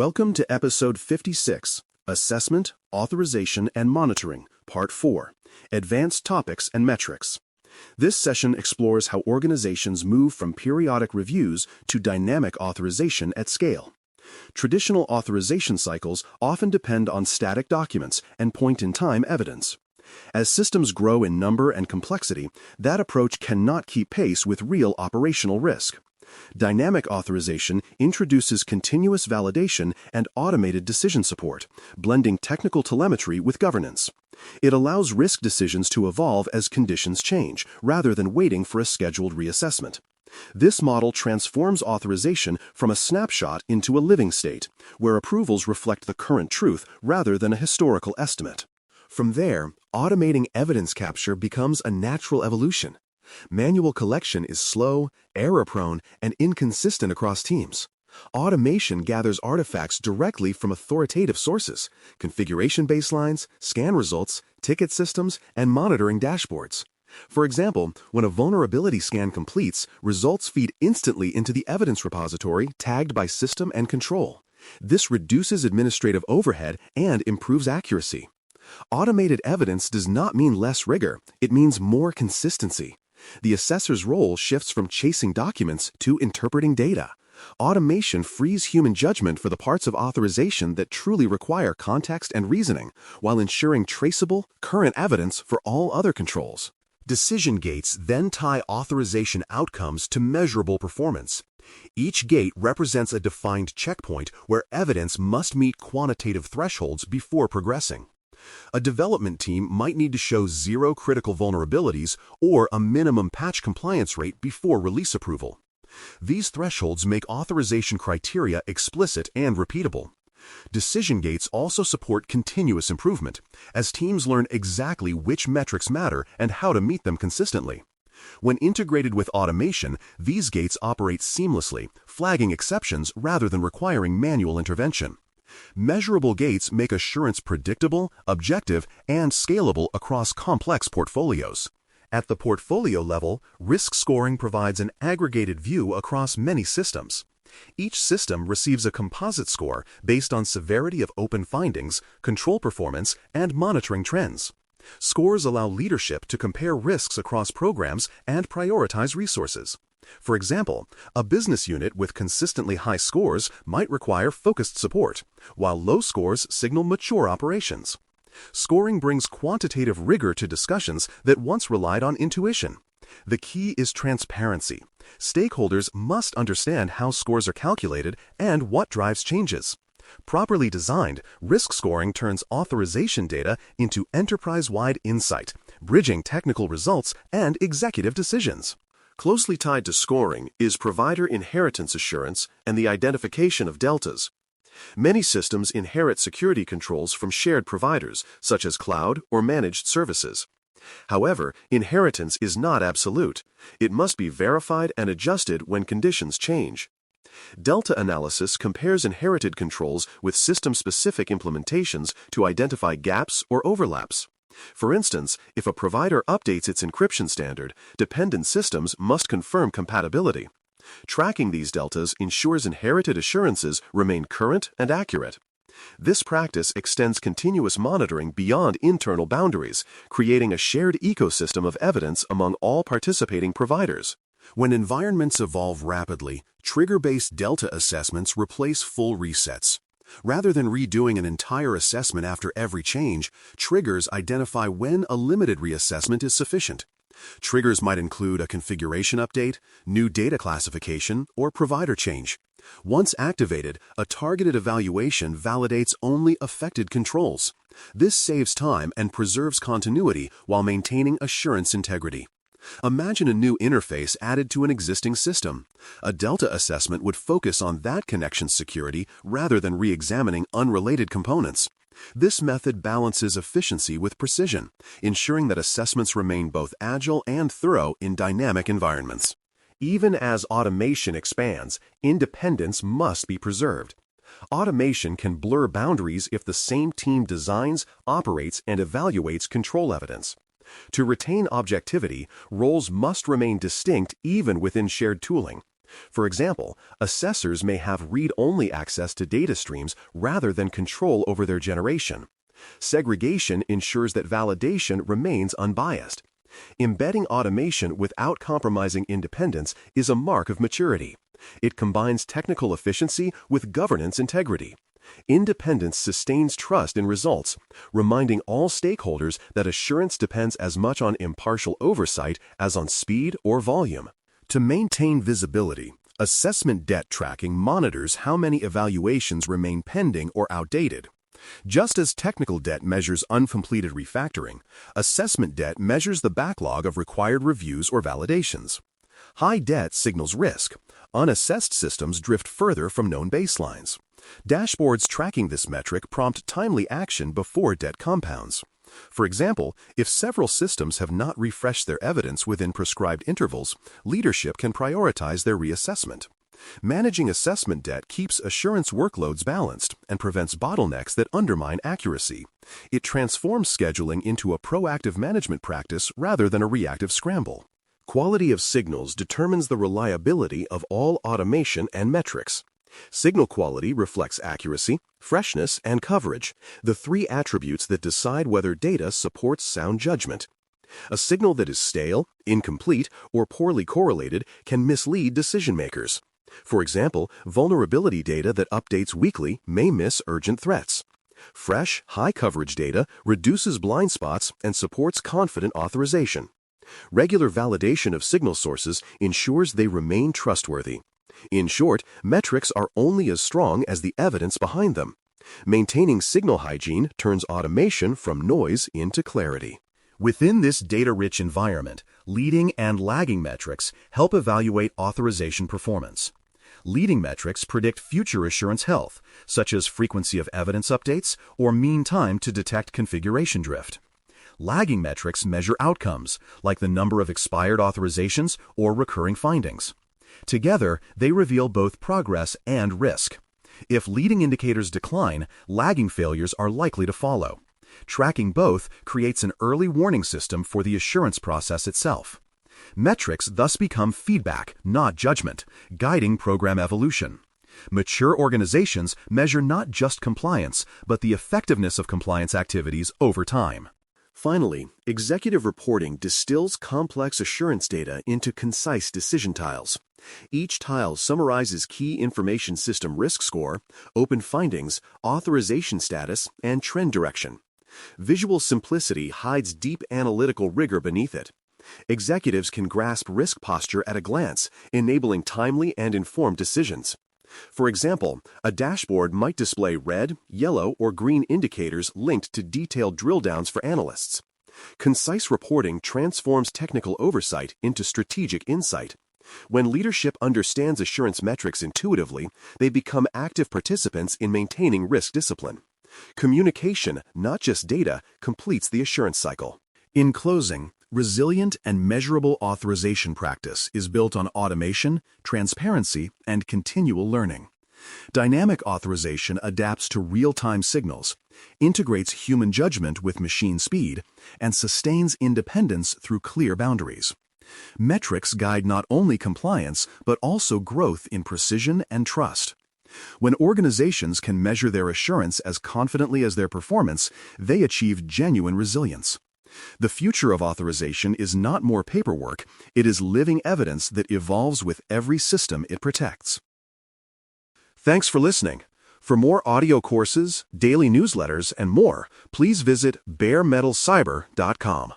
Welcome to Episode 56, Assessment, Authorization, and Monitoring, Part 4, Advanced Topics and Metrics. This session explores how organizations move from periodic reviews to dynamic authorization at scale. Traditional authorization cycles often depend on static documents and point-in-time evidence. As systems grow in number and complexity, that approach cannot keep pace with real operational risk. Dynamic authorization introduces continuous validation and automated decision support, blending technical telemetry with governance. It allows risk decisions to evolve as conditions change, rather than waiting for a scheduled reassessment. This model transforms authorization from a snapshot into a living state, where approvals reflect the current truth rather than a historical estimate. From there, automating evidence capture becomes a natural evolution. Manual collection is slow, error-prone, and inconsistent across teams. Automation gathers artifacts directly from authoritative sources, configuration baselines, scan results, ticket systems, and monitoring dashboards. For example, when a vulnerability scan completes, results feed instantly into the evidence repository tagged by system and control. This reduces administrative overhead and improves accuracy. Automated evidence does not mean less rigor, it means more consistency. The assessor's role shifts from chasing documents to interpreting data. Automation frees human judgment for the parts of authorization that truly require context and reasoning, while ensuring traceable, current evidence for all other controls. Decision gates then tie authorization outcomes to measurable performance. Each gate represents a defined checkpoint where evidence must meet quantitative thresholds before progressing. A development team might need to show 0 critical vulnerabilities or a minimum patch compliance rate before release approval. These thresholds make authorization criteria explicit and repeatable. Decision gates also support continuous improvement, as teams learn exactly which metrics matter and how to meet them consistently. When integrated with automation, these gates operate seamlessly, flagging exceptions rather than requiring manual intervention. Measurable gates make assurance predictable, objective, and scalable across complex portfolios. At the portfolio level, risk scoring provides an aggregated view across many systems. Each system receives a composite score based on severity of open findings, control performance, and monitoring trends. Scores allow leadership to compare risks across programs and prioritize resources. For example, a business unit with consistently high scores might require focused support, while low scores signal mature operations. Scoring brings quantitative rigor to discussions that once relied on intuition. The key is transparency. Stakeholders must understand how scores are calculated and what drives changes. Properly designed, risk scoring turns authorization data into enterprise-wide insight, bridging technical results and executive decisions. Closely tied to scoring is provider inheritance assurance and the identification of deltas. Many systems inherit security controls from shared providers, such as cloud or managed services. However, inheritance is not absolute. It must be verified and adjusted when conditions change. Delta analysis compares inherited controls with system-specific implementations to identify gaps or overlaps. For instance, if a provider updates its encryption standard, dependent systems must confirm compatibility. Tracking these deltas ensures inherited assurances remain current and accurate. This practice extends continuous monitoring beyond internal boundaries, creating a shared ecosystem of evidence among all participating providers. When environments evolve rapidly, trigger-based delta assessments replace full resets. Rather than redoing an entire assessment after every change, triggers identify when a limited reassessment is sufficient. Triggers might include a configuration update, new data classification, or provider change. Once activated, a targeted evaluation validates only affected controls. This saves time and preserves continuity while maintaining assurance integrity. Imagine a new interface added to an existing system. A delta assessment would focus on that connection's security rather than re-examining unrelated components. This method balances efficiency with precision, ensuring that assessments remain both agile and thorough in dynamic environments. Even as automation expands, independence must be preserved. Automation can blur boundaries if the same team designs, operates, and evaluates control evidence. To retain objectivity, roles must remain distinct even within shared tooling. For example, assessors may have read-only access to data streams rather than control over their generation. Segregation ensures that validation remains unbiased. Embedding automation without compromising independence is a mark of maturity. It combines technical efficiency with governance integrity. Independence sustains trust in results, reminding all stakeholders that assurance depends as much on impartial oversight as on speed or volume. To maintain visibility, assessment debt tracking monitors how many evaluations remain pending or outdated. Just as technical debt measures uncompleted refactoring, assessment debt measures the backlog of required reviews or validations. High debt signals risk. Unassessed systems drift further from known baselines. Dashboards tracking this metric prompt timely action before debt compounds. For example, if several systems have not refreshed their evidence within prescribed intervals, leadership can prioritize their reassessment. Managing assessment debt keeps assurance workloads balanced and prevents bottlenecks that undermine accuracy. It transforms scheduling into a proactive management practice rather than a reactive scramble. Quality of signals determines the reliability of all automation and metrics. Signal quality reflects accuracy, freshness, and coverage, the three attributes that decide whether data supports sound judgment. A signal that is stale, incomplete, or poorly correlated can mislead decision-makers. For example, vulnerability data that updates weekly may miss urgent threats. Fresh, high-coverage data reduces blind spots and supports confident authorization. Regular validation of signal sources ensures they remain trustworthy. In short, metrics are only as strong as the evidence behind them. Maintaining signal hygiene turns automation from noise into clarity. Within this data-rich environment, leading and lagging metrics help evaluate authorization performance. Leading metrics predict future assurance health, such as frequency of evidence updates or mean time to detect configuration drift. Lagging metrics measure outcomes, like the number of expired authorizations or recurring findings. Together, they reveal both progress and risk. If leading indicators decline, lagging failures are likely to follow. Tracking both creates an early warning system for the assurance process itself. Metrics thus become feedback, not judgment, guiding program evolution. Mature organizations measure not just compliance, but the effectiveness of compliance activities over time. Finally, executive reporting distills complex assurance data into concise decision tiles. Each tile summarizes key information system risk score, open findings, authorization status, and trend direction. Visual simplicity hides deep analytical rigor beneath it. Executives can grasp risk posture at a glance, enabling timely and informed decisions. For example, a dashboard might display red, yellow, or green indicators linked to detailed drill downs for analysts. Concise reporting transforms technical oversight into strategic insight. When leadership understands assurance metrics intuitively, they become active participants in maintaining risk discipline. Communication, not just data, completes the assurance cycle. In closing, resilient and measurable authorization practice is built on automation, transparency, and continual learning. Dynamic authorization adapts to real-time signals, integrates human judgment with machine speed, and sustains independence through clear boundaries. Metrics guide not only compliance, but also growth in precision and trust. When organizations can measure their assurance as confidently as their performance, they achieve genuine resilience. The future of authorization is not more paperwork, it is living evidence that evolves with every system it protects. Thanks for listening. For more audio courses, daily newsletters, and more, please visit baremetalcyber.com.